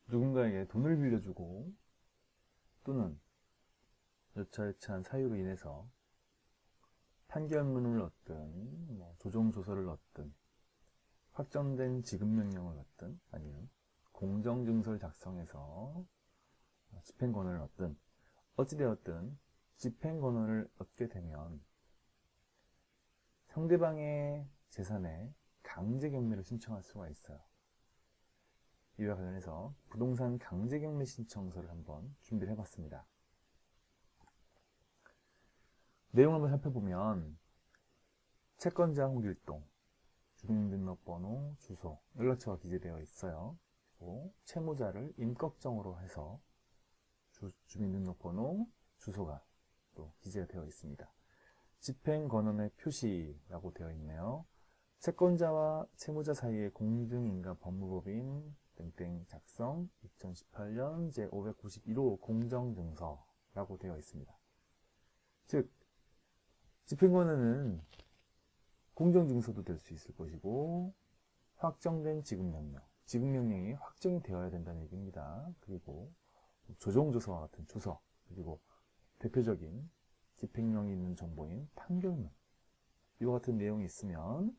누군가에게 돈을 빌려주고 또는 여차여차한 사유로 인해서 판결문을 얻든 조정조서를 얻든 확정된 지급명령을 얻든 아니면 공정증서를 작성해서 집행권한을 얻든 어찌되었든 집행권한을 얻게 되면 상대방의 재산에 강제경매를 신청할 수가 있어요. 이와 관련해서 부동산 강제경매 신청서를 한번 준비를 해봤습니다. 내용을 한번 살펴보면 채권자 홍길동, 주민등록번호, 주소, 연락처가 기재되어 있어요. 그리고 채무자를 임꺽정으로 해서 주민등록번호, 주소가 또 기재가 되어 있습니다. 집행권한의 표시라고 되어 있네요. 채권자와 채무자 사이의 공등인가 법무법인 땡땡 작성 2018년 제591호 공정증서라고 되어 있습니다. 즉 집행권한은 공정증서도 될 수 있을 것이고 확정된 지급명령, 지급명령이 확정이 되어야 된다는 얘기입니다. 그리고 조정조서와 같은 조서, 그리고 대표적인 집행령이 있는 정보인 판결문, 이와 같은 내용이 있으면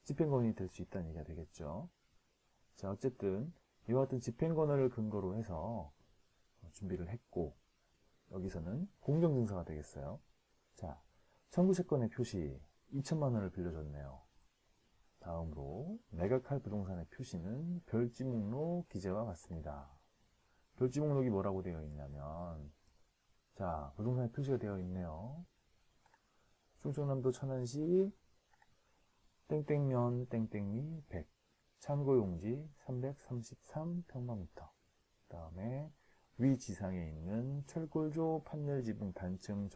집행권이 될 수 있다는 얘기가 되겠죠. 자, 어쨌든 이와 같은 집행권한을 근거로 해서 준비를 했고 여기서는 공정증서가 되겠어요. 자, 청구채권의 표시 2천만 원을 빌려줬네요. 다음으로 매각할 부동산의 표시는 별지 목록 기재와 같습니다. 별지 목록이 뭐라고 되어 있냐면, 자, 부동산의 표시가 되어 있네요. 충청남도 천안시 땡땡면 땡땡리 100 참고용지 333평방미터. 그 다음에 위 지상에 있는 철골조 판넬지붕 단층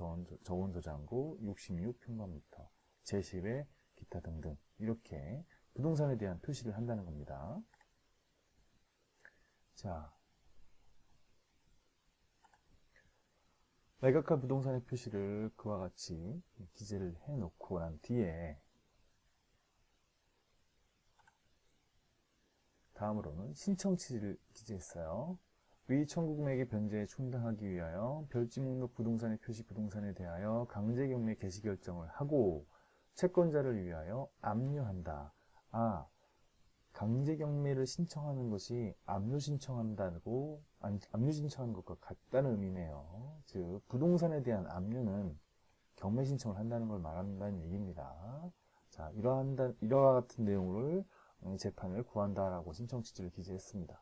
저온저장고 66평방미터. 제시외 기타 등등, 이렇게 부동산에 대한 표시를 한다는 겁니다. 자, 매각한 부동산의 표시를 그와 같이 기재를 해놓고 난 뒤에 다음으로는 신청치를 기재했어요. 위 청구 금액의 변제에 충당하기 위하여 별지 목록 부동산의 표시 부동산에 대하여 강제경매 개시 결정을 하고 채권자를 위하여 압류한다. 아, 강제경매를 신청하는 것이 압류 신청하는 것과 같다는 의미네요. 즉, 부동산에 대한 압류는 경매 신청을 한다는 걸 말한다는 얘기입니다. 자, 이러한 같은 내용을 재판을 구한다라고 신청 취지를 기재했습니다.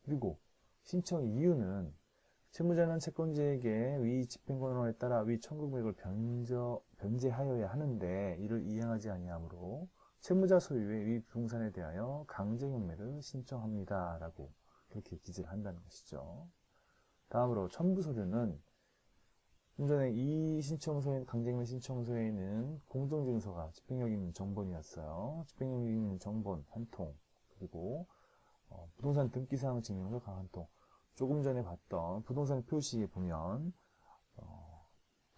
그리고 신청 이유는 채무자는 채권자에게 위 집행권한에 따라 위 청구 금액을 변제하여야 하는데 이를 이행하지 아니하므로 채무자 소유의 위 부동산에 대하여 강제경매를 신청합니다. 라고 그렇게 기재를 한다는 것이죠. 다음으로 첨부서류는 좀 전에 이 강제경매 신청서에는 공정증서가 집행력 있는 정본이었어요. 집행력 있는 정본 한 통, 그리고 부동산 등기사항 증명서 한 통. 조금 전에 봤던 부동산 표시에 보면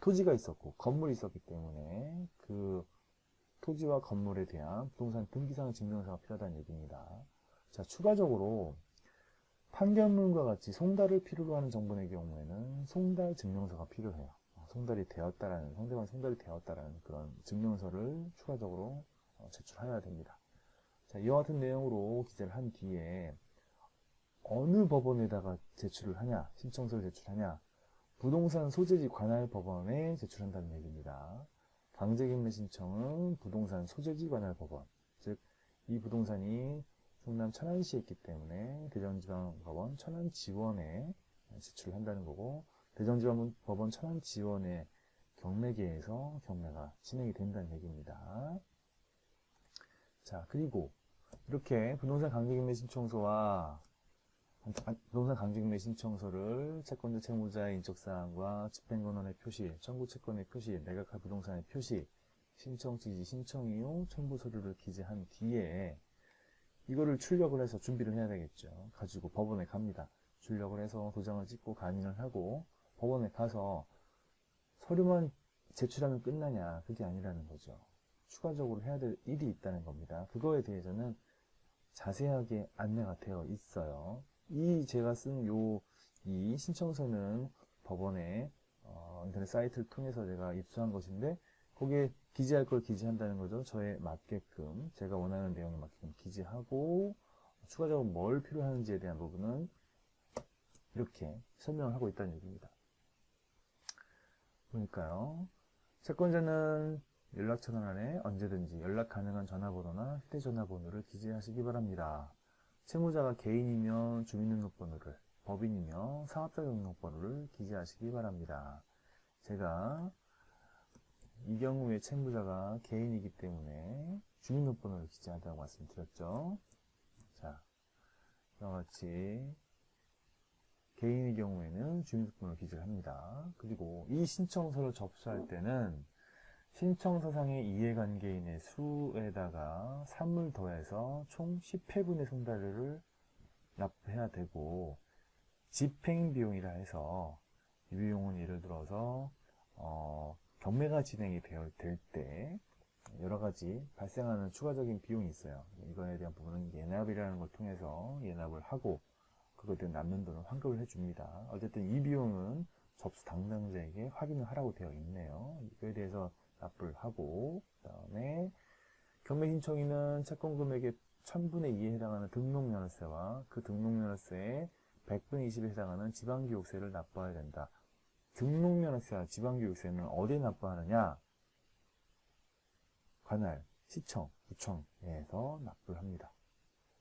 토지가 있었고 건물이 있었기 때문에 그 토지와 건물에 대한 부동산 등기사항 증명서가 필요하다는 얘기입니다. 자, 추가적으로 판결문과 같이 송달을 필요로 하는 정본의 경우에는 송달 증명서가 필요해요. 상대방이 송달이 되었다라는 그런 증명서를 추가적으로 제출해야 됩니다. 자, 이와 같은 내용으로 기재를 한 뒤에 어느 법원에다가 제출을 하냐, 신청서를 제출하냐, 부동산 소재지 관할 법원에 제출한다는 얘기입니다. 강제경매 신청은 부동산 소재지 관할 법원, 즉 이 부동산이 충남 천안시에 있기 때문에 대전지방법원 천안지원에 제출을 한다는 거고, 대전지방법원 천안지원의 경매계에서 경매가 진행이 된다는 얘기입니다. 자, 그리고 이렇게 부동산 강제경매 신청서를 채권자 채무자의 인적사항과 집행권한의 표시, 청구채권의 표시, 매각할 부동산의 표시, 신청지지, 신청이유, 첨부서류를 기재한 뒤에 이거를 출력을 해서 준비를 해야 되겠죠. 가지고 법원에 갑니다. 출력을 해서 도장을 찍고 간인을 하고 법원에 가서 서류만 제출하면 끝나냐, 그게 아니라는 거죠. 추가적으로 해야 될 일이 있다는 겁니다. 그거에 대해서는 자세하게 안내가 되어 있어요. 제가 쓴 이 신청서는 법원에 인터넷 사이트를 통해서 제가 입수한 것인데, 거기에 기재할 걸 기재한다는 거죠. 저에 맞게끔, 제가 원하는 내용에 맞게끔 기재하고, 추가적으로 뭘 필요한지에 대한 부분은 이렇게 설명을 하고 있다는 얘기입니다. 보니까요. 채권자는 연락처란에 언제든지 연락 가능한 전화번호나 휴대전화번호를 기재하시기 바랍니다. 채무자가 개인이면 주민등록번호를, 법인이면 사업자 등록번호를 기재하시기 바랍니다. 제가 이 경우에 채무자가 개인이기 때문에 주민등록번호를 기재한다고 말씀드렸죠. 자, 이와 같이 개인의 경우에는 주민등록번호를 기재를 합니다. 그리고 이 신청서를 접수할 때는 신청서상의 이해관계인의 수에다가 3을 더해서 총 10회분의 송달료를 납부해야 되고, 집행비용이라 해서 이 비용은 예를 들어서 경매가 진행이 될 때 여러가지 발생하는 추가적인 비용이 있어요. 이거에 대한 부분은 예납이라는 걸 통해서 예납을 하고, 그것에 대한 남는 돈을 환급을 해줍니다. 어쨌든 이 비용은 접수 담당자에게 확인을 하라고 되어 있네요. 이거에 대해서 납부를 하고, 그 다음에 경매 신청인은 채권 금액의 1000분의 2에 해당하는 등록면허세와 그 등록면허세의 100분의 20에 해당하는 지방교육세를 납부해야 된다. 등록면허세와 지방교육세는 어디에 납부하느냐? 관할, 시청, 구청에서 납부를 합니다.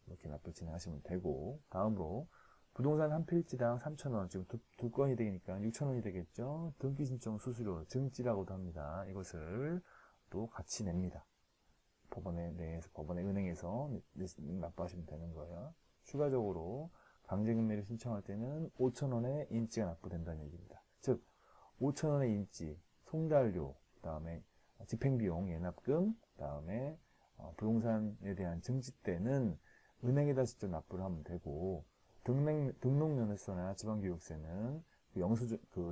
이렇게 납부를 진행하시면 되고, 다음으로 부동산 한 필지당 3,000원, 지금 두 건이 되니까 6,000원이 되겠죠. 등기 신청 수수료, 증지라고도 합니다. 이것을 또 같이 냅니다. 법원에 내에서, 법원의 은행에서 납부하시면 되는 거예요. 추가적으로 강제경매를 신청할 때는 5,000원의 인지가 납부된다는 얘기입니다. 즉 5,000원의 인지, 송달료, 그 다음에 집행비용, 예납금, 그 다음에 부동산에 대한 증지 때는 은행에다 직접 납부를 하면 되고, 등록면허세나 지방교육세는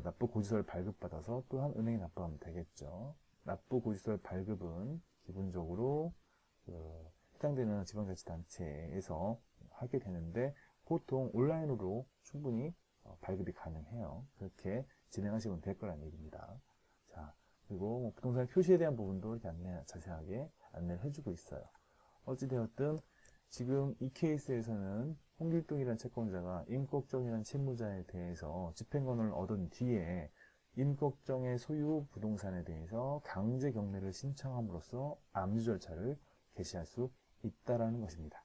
납부고지서를 발급받아서 또한 은행에 납부하면 되겠죠. 납부고지서를 발급은 기본적으로 해당되는 지방자치단체에서 하게 되는데, 보통 온라인으로 충분히 발급이 가능해요. 그렇게 진행하시면 될 거란 얘기입니다. 자, 그리고 부동산 표시에 대한 부분도 이렇게 자세하게 안내를 해주고 있어요. 어찌되었든 지금 이 케이스에서는 홍길동이라는 채권자가 임꺽정이라는 채무자에 대해서 집행권을 얻은 뒤에 임꺽정의 소유 부동산에 대해서 강제 경매를 신청함으로써 압류 절차를 개시할 수 있다라는 것입니다.